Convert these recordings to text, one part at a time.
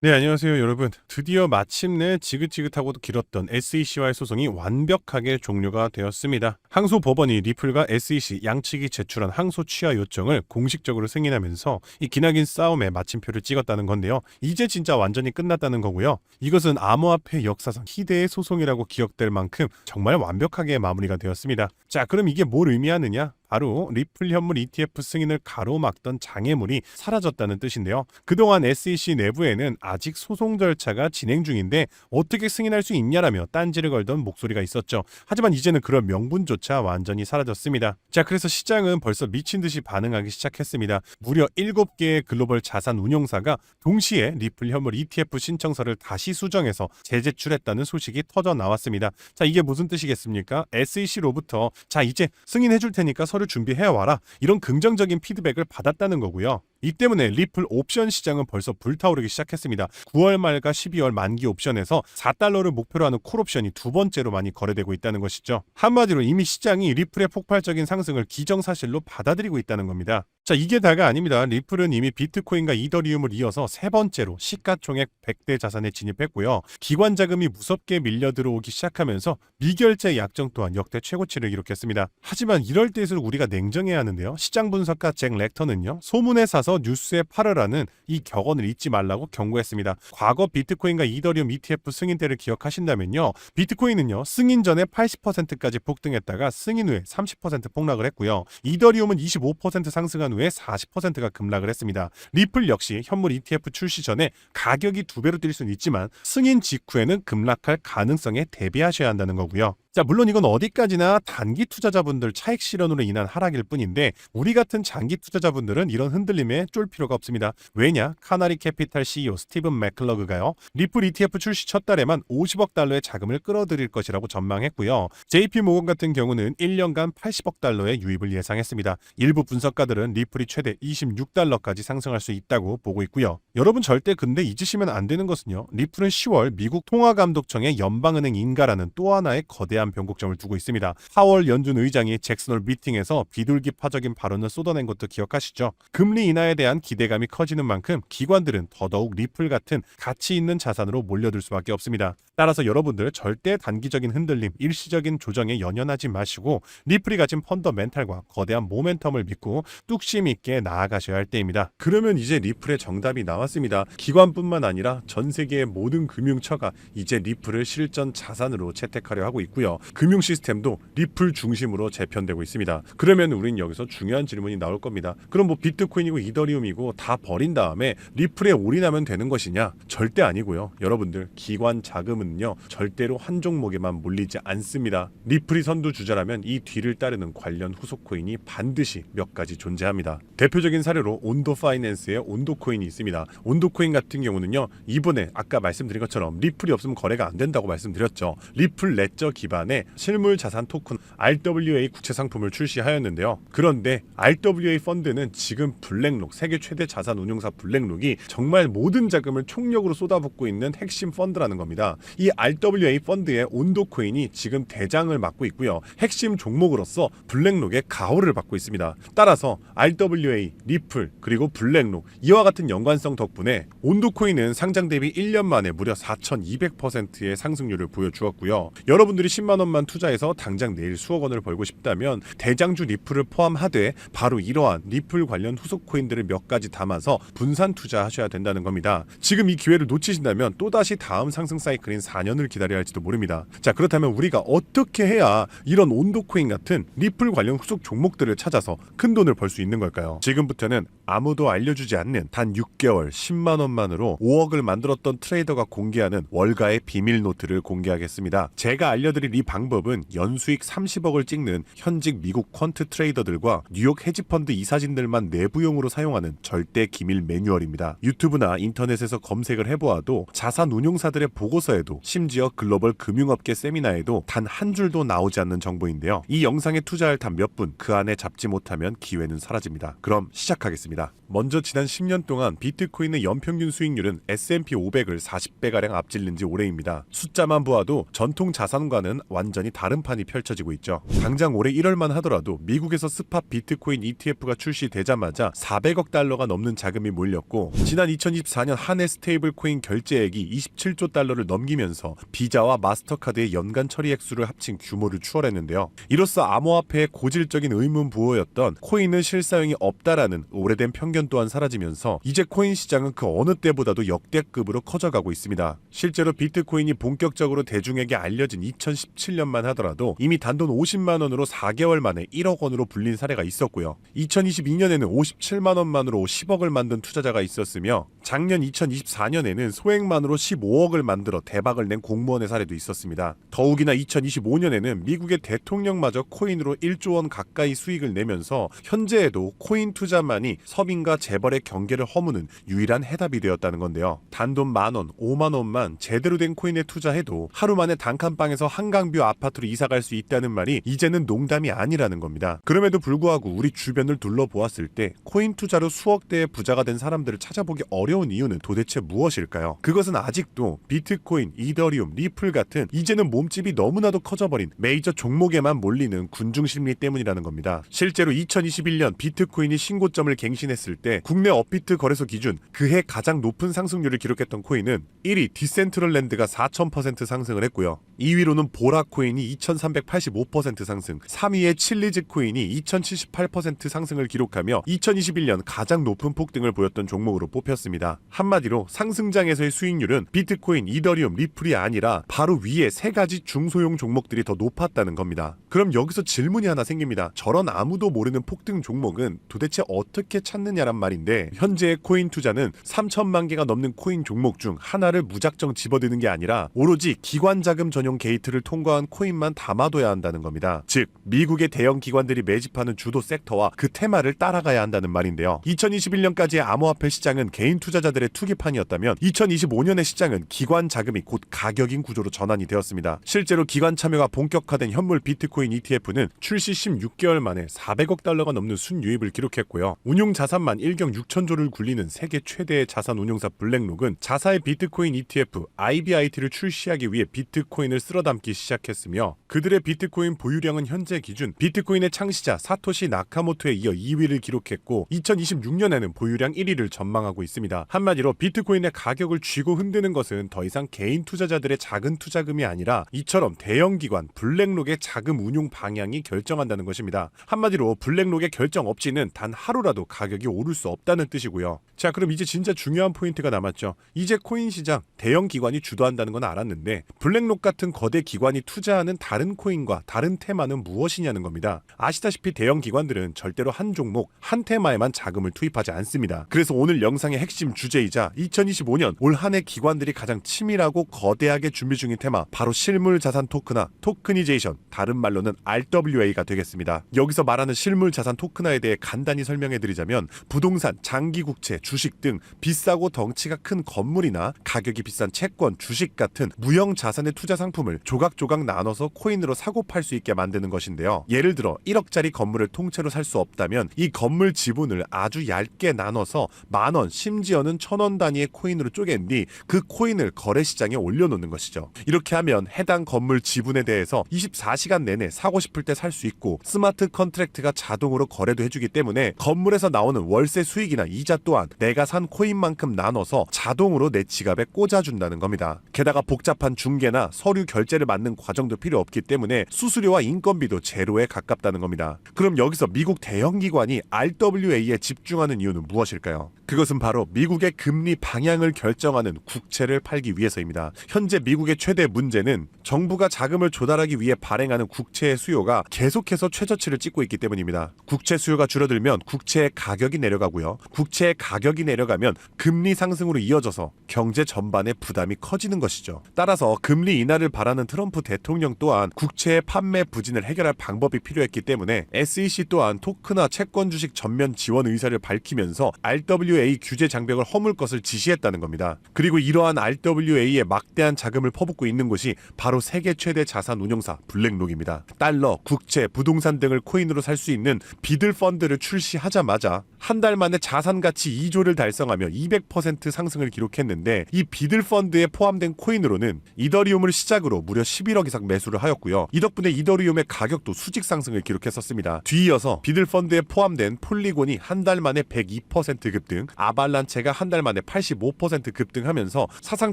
네, 안녕하세요, 여러분. 드디어 마침내 지긋지긋하고도 길었던 SEC와의 소송이 완벽하게 종료가 되었습니다. 항소 법원이 리플과 SEC 양측이 제출한 항소 취하 요청을 공식적으로 승인하면서 이 기나긴 싸움에 마침표를 찍었다는 건데요. 이제 진짜 완전히 끝났다는 거고요. 이것은 암호화폐 역사상 희대의 소송이라고 기억될 만큼 정말 완벽하게 마무리가 되었습니다. 자, 그럼 이게 뭘 의미하느냐? 바로 리플 현물 ETF 승인을 가로막던 장애물이 사라졌다는 뜻인데요. 그동안 SEC 내부에는 아직 소송 절차가 진행 중인데 어떻게 승인할 수 있냐라며 딴지를 걸던 목소리가 있었죠. 하지만 이제는 그런 명분조차 완전히 사라졌습니다. 자, 그래서 시장은 벌써 미친 듯이 반응하기 시작했습니다. 무려 7개의 글로벌 자산 운용사가 동시에 리플 현물 ETF 신청서를 다시 수정해서 재제출했다는 소식이 터져 나왔습니다. 자, 이게 무슨 뜻이겠습니까? SEC로부터 자, 이제 승인해 줄 테니까 서류 준비해 와라, 이런 긍정적인 피드백을 받았다는 거고요. 이 때문에 리플 옵션 시장은 벌써 불타오르기 시작했습니다. 9월 말과 12월 만기 옵션에서 4달러를 목표로 하는 콜옵션이 두 번째로 많이 거래되고 있다는 것이죠. 한마디로 이미 시장이 리플의 폭발적인 상승을 기정사실로 받아들이고 있다는 겁니다. 자, 이게 다가 아닙니다. 리플은 이미 비트코인과 이더리움을 이어서 세 번째로 시가총액 100대 자산에 진입했고요. 기관 자금이 무섭게 밀려 들어오기 시작하면서 미결제 약정 또한 역대 최고치를 기록했습니다. 하지만 이럴 때일수록 우리가 냉정해야 하는데요. 시장 분석가 잭 렉터는요, 소문에 사서 뉴스에 팔으라는 이 격언을 잊지 말라고 경고했습니다. 과거 비트코인과 이더리움 ETF 승인 때를 기억하신다면요, 비트코인은요 승인 전에 80%까지 폭등했다가 승인 후에 30% 폭락을 했고요. 이더리움은 25% 상승한 후에 40%가 급락을 했습니다. 리플 역시 현물 ETF 출시 전에 가격이 2배로 뛸 수는 있지만 승인 직후에는 급락할 가능성에 대비하셔야 한다는 거고요. 자, 물론 이건 어디까지나 단기 투자자분들 차익 실현으로 인한 하락일 뿐인데 우리 같은 장기 투자자분들은 이런 흔들림에 쫄 필요가 없습니다. 왜냐? 카나리 캐피탈 CEO 스티븐 맥클러그가요, 리플 ETF 출시 첫 달에만 50억 달러의 자금을 끌어들일 것이라고 전망했고요. JP 모건 같은 경우는 1년간 80억 달러의 유입을 예상했습니다. 일부 분석가들은 리플이 최대 26달러까지 상승할 수 있다고 보고 있고요. 여러분 절대 근데 잊으시면 안 되는 것은요, 리플은 10월 미국 통화감독청의 연방은행 인가라는 또 하나의 거대한 변곡점을 두고 있습니다. 파월 연준 의장이 잭슨홀 미팅에서 비둘기파적인 발언을 쏟아낸 것도 기억하시죠? 금리 인하에 대한 기대감이 커지는 만큼 기관들은 더더욱 리플 같은 가치 있는 자산으로 몰려들 수밖에 없습니다. 따라서 여러분들 절대 단기적인 흔들림, 일시적인 조정에 연연하지 마시고 리플이 가진 펀더멘탈과 거대한 모멘텀을 믿고 뚝심 있게 나아가셔야 할 때입니다. 그러면 이제 리플의 정답이 나왔습니다. 기관뿐만 아니라 전 세계의 모든 금융처가 이제 리플을 실전 자산으로 채택하려 하고 있고요. 금융 시스템도 리플 중심으로 재편되고 있습니다. 그러면 우린 여기서 중요한 질문이 나올 겁니다. 그럼 뭐 비트코인이고 이더리움이고 다 버린 다음에 리플에 올인하면 되는 것이냐? 절대 아니고요. 여러분들 기관 자금은요 절대로 한 종목에만 몰리지 않습니다. 리플이 선두주자라면 이 뒤를 따르는 관련 후속 코인이 반드시 몇 가지 존재합니다. 대표적인 사례로 온도 파이낸스의 온도 코인이 있습니다. 온도 코인 같은 경우는요, 이번에 아까 말씀드린 것처럼 리플이 없으면 거래가 안 된다고 말씀드렸죠. 리플 레저 기반의 실물 자산 토큰 RWA 국채 상품을 출시하였는데요. 그런데 RWA 펀드는 지금 블랙록, 세계 최대 자산 운용사 블랙록이 정말 모든 자금을 총력으로 쏟아붓고 있는 핵심 펀드라는 겁니다. 이 RWA 펀드의 온도 코인이 지금 대장을 맡고 있고요. 핵심 종목으로서 블랙록의 가호를 받고 있습니다. 따라서 RWA, 리플, 그리고 블랙록, 이와 같은 연관성 덕분에 온도 코인은 상장 대비 1년 만에 무려 4200%의 상승률을 보여주었고요. 여러분들이 10만 원만 투자해서 당장 내일 수억 원을 벌고 싶다면 대장주 리플을 포함하되 바로 이러한 리플 관련 후속 코인들을 몇 가지 담아서 분산 투자하셔야 된다는 겁니다. 지금 이 기회를 놓치신다면 또다시 다음 상승 사이클인 4년을 기다려야 할지도 모릅니다. 자, 그렇다면 우리가 어떻게 해야 이런 온도 코인 같은 리플 관련 후속 종목들을 찾아서 큰 돈을 벌 수 있는 걸까요? 지금부터는 아무도 알려주지 않는 단 6개월 10만 원만으로 5억을 만들었던 트레이더가 공개하는 월가의 비밀 노트를 공개하겠습니다. 제가 알려드릴 이 방법은 연수익 30억을 찍는 현직 미국 퀀트 트레이더들과 뉴욕 헤지펀드 이사진들만 내부용으로 사용하는 절대 기밀 매뉴얼입니다. 유튜브나 인터넷에서 검색을 해보아도 자산 운용사들의 보고서에도 심지어 글로벌 금융업계 세미나에도 단 한 줄도 나오지 않는 정보인데요. 이 영상에 투자할 단 몇 분 그 안에 잡지 못하면 기회는 사라집니다. 그럼 시작하겠습니다. 먼저 지난 10년 동안 비트코인의 연평균 수익률은 S&P 500을 40배가량 앞질른 지 오래입니다. 숫자만 보아도 전통 자산과는 완전히 다른 판이 펼쳐지고 있죠. 당장 올해 1월만 하더라도 미국에서 스팟 비트코인 ETF가 출시되자마자 400억 달러가 넘는 자금이 몰렸고, 지난 2024년 한 해 스테이블 코인 결제액이 27조 달러를 넘기면서 비자와 마스터카드의 연간 처리 액수를 합친 규모를 추월했는데요. 이로써 암호화폐의 고질적인 의문 부호였던 코인은 실사용이 없다라는 오래된 편견 또한 사라지면서 이제 코인 시장은 그 어느 때보다도 역대급으로 커져가고 있습니다. 실제로 비트코인이 본격적으로 대중에게 알려진 2017년만 하더라도 이미 단돈 50만 원으로 4개월 만에 1억 원으로 불린 사례가 있었고요. 2022년에는 57만 원만으로 10억을 만든 투자자가 있었으며, 작년 2024년에는 소액만으로 15억을 만들어 대박을 낸 공무원의 사례도 있었습니다. 더욱이나 2025년에는 미국의 대통령마저 코인으로 1조 원 가까이 수익을 내면서 현재에도 코인 투자만이 서민과 재벌의 경계를 허무는 유일한 해답이 되었다는 건데요. 단돈 만원, 5만 원만 제대로 된 코인에 투자해도 하루 만에 단칸방에서 한강뷰 아파트로 이사갈 수 있다는 말이 이제는 농담이 아니라는 겁니다. 그럼에도 불구하고 우리 주변을 둘러보았을 때 코인 투자로 수억대의 부자가 된 사람들을 찾아보기 어려운 이유는 도대체 무엇일까요? 그것은 아직도 비트코인, 이더리움, 리플 같은 이제는 몸집이 너무나도 커져버린 메이저 종목에만 몰리는 군중심리 때문이라는 겁니다. 실제로 2021년 비트코인이 신고점을 갱신했을 때 국내 업비트 거래소 기준 그해 가장 높은 상승률을 기록했던 코인은 1위 디센트럴랜드가 4000% 상승을 했고요. 2위로는 보라코인이 2385% 상승, 3위의 칠리즈 코인이 2078% 상승을 기록하며 2021년 가장 높은 폭등을 보였던 종목으로 뽑혔습니다. 한마디로 상승장에서의 수익률은 비트코인, 이더리움, 리플이 아니라 바로 위에 세 가지 중소형 종목들이 더 높았다는 겁니다. 그럼 여기서 질문이 하나 생깁니다. 저런 아무도 모르는 폭등 종목은 도대체 어떻게 찾느냐란 말인데, 현재의 코인 투자는 3천만 개가 넘는 코인 종목 중 하나를 무작정 집어드는 게 아니라 오로지 기관 자금 전용 게이트를 통과한 코인만 담아둬야 한다는 겁니다. 즉 미국의 대형 기관들이 매집하는 주도 섹터와 그 테마를 따라가야 한다는 말인데요. 2021년까지의 암호화폐 시장은 개인 투자자들의 투기판이었다면 2025년의 시장은 기관 자금이 곧 가격인 구조로 전환이 되었습니다. 실제로 기관 참여가 본격화된 현물 비트코인 ETF는 출시 16개월 만에 400억 달러가 넘는 순유입을 기록했고요. 운용 자산만 1경 6천조를 굴리는 세계 최대의 자산 운용사 블랙록은 자사의 비트코인 ETF IBIT를 출시하기 위해 비트코인을 쓸어담기 시작했으며, 그들의 비트코인 보유량은 현재 기준 비트코인의 창시자 사토시 나카모토에 이어 2위를 기록했고 2026년에는 보유량 1위를 전망하고 있습니다. 한마디로 비트코인의 가격을 쥐고 흔드는 것은 더 이상 개인 투자자들의 작은 투자금이 아니라 이처럼 대형 기관 블랙록의 자금 운용 방향이 결정한다는 것입니다. 한마디로 블랙록의 결정 없이는 단 하루라도 가격이 오를 수 없다는 뜻이고요. 자, 그럼 이제 진짜 중요한 포인트가 남았죠. 이제 코인 시장 대형 기관이 주도한다는 건 알았는데 블랙록 같은 거대 기관이 투자하는 다른 코인과 다른 테마는 무엇이냐는 겁니다. 아시다시피 대형 기관들은 절대로 한 종목, 한 테마에만 자금을 투입하지 않습니다. 그래서 오늘 영상의 핵심 주제이자 2025년 올 한 해 기관들이 가장 치밀하고 거대하게 준비 중인 테마, 바로 실물 자산 토큰화, 토크니제이션, 다른 말로는 RWA가 되겠습니다. 여기서 말하는 실물 자산 토큰화에 대해 간단히 설명해드리자면, 부동산, 장기국채, 주식 등 비싸고 덩치가 큰 건물이나 가격이 비싼 채권, 주식 같은 무형 자산의 투자 상품을 조각조각 나눠서 코인으로 사고 팔 수 있게 만드는 것인데요. 예를 들어 1억짜리 건물을 통째로 살 수 없다면 이 건물 지분을 아주 얇게 나눠서 만원, 심지어는 1000원 단위의 코인으로 쪼갠 뒤 그 코인을 거래시장에 올려놓는 것이죠. 이렇게 하면 해당 건물 지분에 대해서 24시간 내내 사고 싶을 때 살 수 있고, 스마트 컨트랙트가 자동으로 거래도 해주기 때문에 건물에서 나오는 월세 수익이나 이자 또한 내가 산 코인만큼 나눠서 자동으로 내 지갑에 꽂아준다는 겁니다. 게다가 복잡한 중개나 서류 결제를 맡는 과정도 필요 없기 때문에 수수료와 인건비도 제로에 가깝다는 겁니다. 그럼 여기서 미국 대형 기관이 RWA에 집중하는 이유는 무엇일까요? 그것은 바로 미국의 금리 방향을 결정하는 국채를 팔기 위해서입니다. 현재 미국의 최대 문제는 정부가 자금을 조달하기 위해 발행하는 국채의 수요가 계속해서 최저치를 찍고 있기 때문입니다. 국채 수요가 줄어들면 국채의 가격이 내려가고요. 국채의 가격이 내려가면 금리 상승으로 이어져서 경제 전반의 부담이 커지는 것이죠. 따라서 금리 인하를 바라는 트럼프 대통령 또한 국채의 판매 부진을 해결할 방법이 필요했기 때문에 SEC 또한 토크나 채권 주식 전면 지원 의사를 밝히면서 RWA 규제 장벽을 허물 것을 지시했다는 겁니다. 그리고 이러한 RWA에 막대한 자금을 퍼붓고 있는 곳이 바로 세계 최대 자산 운용사 블랙록입니다. 달러, 국채, 부동산 등을 코인으로 살 수 있는 비들 펀드를 출시하자마자 한 달 만에 자산 가치 2조를 달성하며 200% 상승을 기록했는데 이 비들 펀드에 포함된 코인으로는 이더리움을 시작으로 무려 11억 이상 매수를 하였고요. 이 덕분에 이더리움의 가격도 수직 상승을 기록했었습니다. 뒤이어서 비들 펀드에 포함된 폴리곤이 한 달 만에 102% 급등, 아발란체가 한 달 만에 85% 급등하면서 사상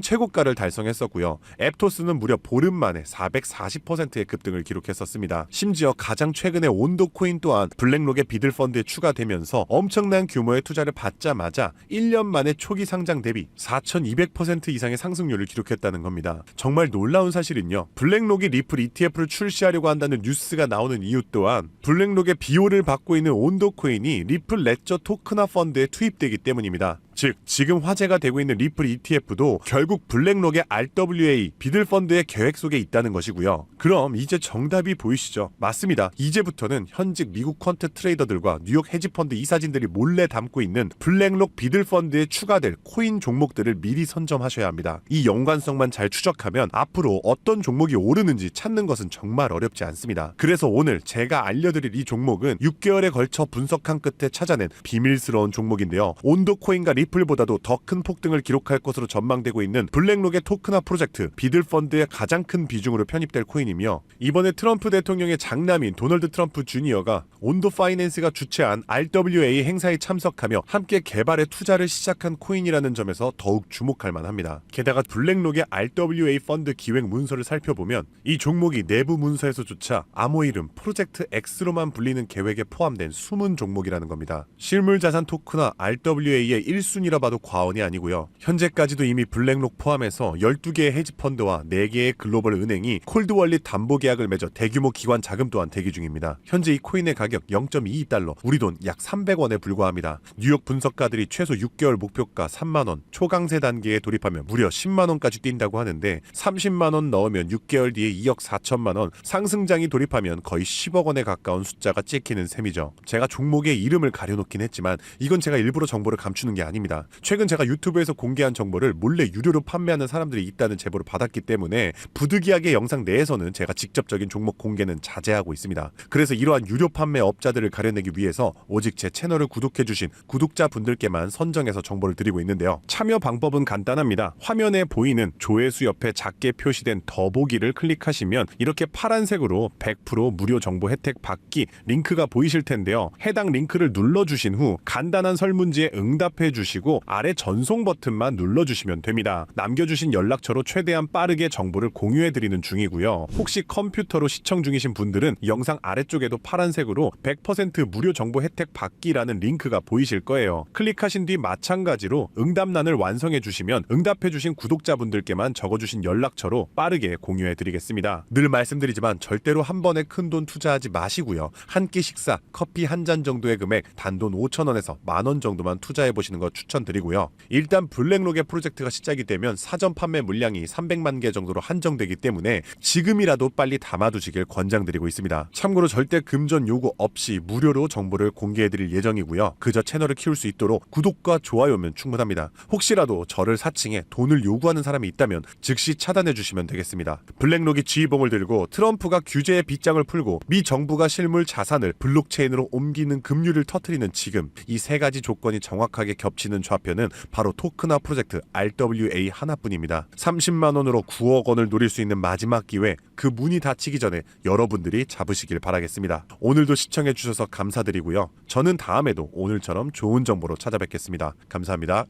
최고가를 달성했었고요. 앱토스는 무려 보름 만에 440%의 급등을 기록했었습니다. 심지어 가장 최근에 온도 코인 또한 블랙록의 비들 펀드에 추가되면서 엄청난 규모의 투자를 받자마자 1년 만에 초기 상장 대비 4200% 이상의 상승률을 기록했다는 겁니다. 정말 놀라운 사실은요. 블랙록이 리플 ETF를 출시하려고 한다는 뉴스가 나오는 이유 또한 블랙록의 비호를 받고 있는 온도 코인이 리플 레저 토크나 펀드에 투입되기 때문입니다. 즉 지금 화제가 되고 있는 리플 ETF도 결국 블랙록의 RWA 비들 펀드의 계획 속에 있다는 것이고요. 그럼 이제 정답이 보이시죠? 맞습니다. 이제부터는 현직 미국 퀀트 트레이더들과 뉴욕 헤지펀드 이사진들이 몰래 담고 있는 블랙록 비들 펀드에 추가될 코인 종목들을 미리 선점하셔야 합니다. 이 연관성만 잘 추적하면 앞으로 어떤 종목이 오르는지 찾는 것은 정말 어렵지 않습니다. 그래서 오늘 제가 알려드릴 이 종목은 6개월에 걸쳐 분석한 끝에 찾아낸 비밀스러운 종목인데요. 온도 코인과 리플보다도 더 큰 폭등을 기록할 것으로 전망되고 있는 블랙록의 토크나 프로젝트 비들 펀드의 가장 큰 비중으로 편입될 코인이며 이번에 트럼프 대통령의 장남인 도널드 트럼프 주니어가 온도 파이낸스가 주최한 RWA 행사에 참석하며 함께 개발에 투자를 시작한 코인이라는 점에서 더욱 주목할 만합니다. 게다가 블랙록의 RWA 펀드 기획 문서를 살펴보면 이 종목이 내부 문서에서조차 암호 이름 프로젝트 X로만 불리는 계획에 포함된 숨은 종목이라는 겁니다. 실물자산 토크나 RWA의 1순위라 봐도 과언이 아니고요. 현재까지도 이미 블랙록 포함해서 12개의 헤지펀드와 4개의 글로벌 은행이 콜드월릿 담보 계약을 맺어 대규모 기관 자금 또한 대기 중입니다. 현재 이 코인의 가격 0.22달러, 우리 돈 약 300원에 불과합니다. 뉴욕 분석가들이 최소 6개월 목표가 3만원, 초강세 단계에 돌입하면 무려 10만원까지 뛴다고 하는데 30만원 넣으면 6개월 뒤에 2억 4천만원, 상승장이 돌입하면 거의 10억 원에 가까운 숫자가 찍히는 셈이죠. 제가 종목의 이름을 가려놓긴 했지만 이건 제가 일부러 정보를 감추는 게 아닙니다. 최근 제가 유튜브에서 공개한 정보를 몰래 유료로 판매하는 사람들이 있다는 제보를 받았기 때문에 부득이하게 영상 내에서는 제가 직접적인 종목 공개는 자제하고 있습니다. 그래서 이러한 유료 판매 업자들을 가려내기 위해서 오직 제 채널을 구독해주신 구독자분들께만 선정해서 정보를 드리고 있는데요. 참여 방법은 간단합니다. 화면에 보이는 조회수 옆에 작게 표시된 더보기를 클릭하시면 이렇게 파란색으로 100% 무료 정보 혜택 받기 링크가 보이실 텐데요. 해당 링크를 눌러주신 후 간단한 설문지에 응답해 주시고 아래 전송 버튼만 눌러주시면 됩니다. 남겨주신 연락처로 최대한 빠르게 정보를 공유해드리는 중이고요. 혹시 컴퓨터로 시청 중이신 분들은 영상 아래쪽에도 파란색으로 100% 무료 정보 혜택 받기라는 링크가 보이실 거예요. 클릭하신 뒤 마찬가지로 응답란을 완성해 주시면 응답해 주신 구독자분들께만 적어주신 연락처로 빠르게 공유해 드리겠습니다. 늘 말씀드리지만 절대로 한 번에 큰돈 투자하지 마시고요. 한 끼 식사, 커피 한 잔 정도의 금액 단돈 5,000원에서 만원 정도만 투자해 보시는 거 추천드리고요. 일단 블랙록의 프로젝트가 시작이 되면 사전 판매 물량이 300만 개 정도로 한정되기 때문에 지금이라도 빨리 담아두시길 권장드리고 있습니다. 참고로 절대 금전 요구 없이 무료로 정보를 공개해드릴 예정이고요. 그저 채널을 키울 수 있도록 구독과 좋아요면 충분합니다. 혹시라도 저를 사칭해 돈을 요구하는 사람이 있다면 즉시 차단해주시면 되겠습니다. 블랙록이 지휘봉을 들고 트럼프가 규제의 빗장을 풀고 미 정부가 실물 자산을 블록체인으로 옮기는 급류를 터뜨리는 지금 이 세 가지 조건이 정확하게 겹치는 좌표는 바로 토크나 프로젝트 RWA 하나뿐입니다. 30만원으로 9억 원을 노릴 수 있는 마지막 기회, 그 문이 닫히기 전에 여러분들이 잡으시길 바라겠습니다. 오늘도 시청해주셔서 감사드리고요. 저는 다음에도 오늘처럼 좋은 정보로 찾아뵙겠습니다. 감사합니다.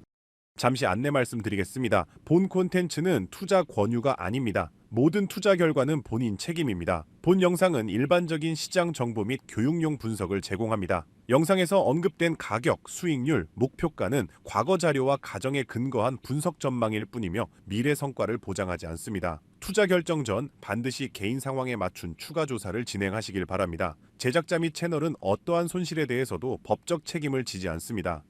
잠시 안내 말씀드리겠습니다. 본 콘텐츠는 투자 권유가 아닙니다. 모든 투자 결과는 본인 책임입니다. 본 영상은 일반적인 시장 정보 및 교육용 분석을 제공합니다. 영상에서 언급된 가격, 수익률, 목표가는 과거 자료와 가정에 근거한 분석 전망일 뿐이며 미래 성과를 보장하지 않습니다. 투자 결정 전 반드시 개인 상황에 맞춘 추가 조사를 진행하시길 바랍니다. 제작자 및 채널은 어떠한 손실에 대해서도 법적 책임을 지지 않습니다.